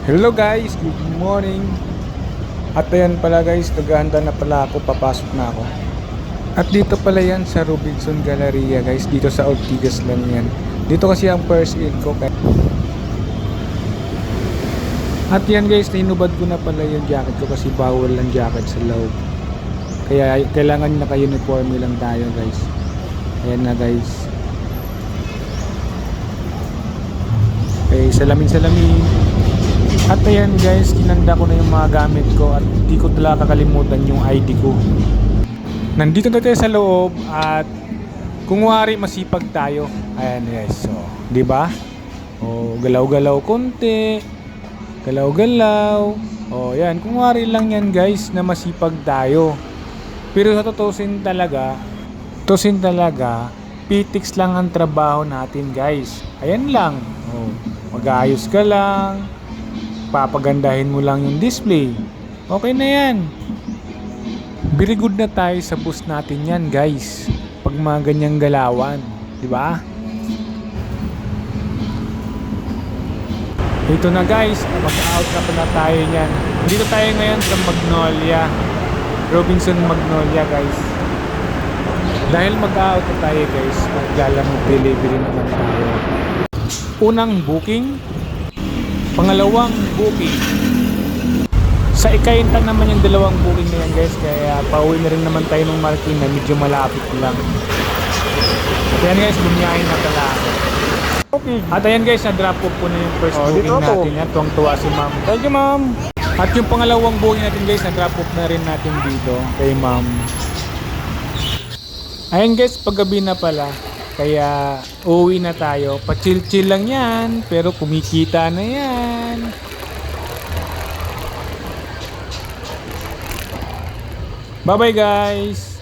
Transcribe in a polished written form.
Hello guys, good morning. At ayan pala guys, naghahanda na pala ako, papasok na ako. At dito pala yan sa Robinson Galleria guys, dito sa Ortigas lang yan. Dito kasi ang first aid ko. At yan guys, nainubad ko na pala yung jacket ko kasi bawal ang jacket sa loob. Kaya kailangan naka-uniforme lang tayo guys. Ayan na guys. Okay, salamin. At ayan guys, kinanda ko na yung mga gamit ko at di ko talaga kakalimutan yung ID ko. Nandito na tayo sa loob at kung wari masipag tayo. Ayan guys, so, di ba? O galaw-galaw konti. Galaw-galaw. O yan, kung wari lang yan guys na masipag tayo. Pero sa tutusin talaga, pitiks lang ang trabaho natin guys. Ayan lang. O, mag-aayos ka lang. Papagandahin mo lang yung display. Okay na yan. Very good na tayo sa bus natin yan guys. Pag mga ganyang galawan, di ba? Ito na guys, mag-out na pala tayo niyan. Dito tayo ngayon sa Magnolia, Robinson Magnolia guys. Dahil mag-out na tayo guys, maglalamog delivery naman tayo. Unang booking, pangalawang booking. Sa ikaintang naman yung dalawang booking na yan guys, kaya pauwi na rin naman tayo ng marking na medyo malapit lang. At yan guys, bumiyahin na pala ako. Okay. At ayan guys, na-drop off po na yung first booking natin yan. Tuwang-tuwa si ma'am. Thank you ma'am. At yung pangalawang booking natin guys, na-drop off na rin natin dito kay ma'am. Ayan guys, paggabi na pala. Kaya uuwi na tayo. Pa-chill-chill lang yan, pero kumikita na yan. Bye-bye guys.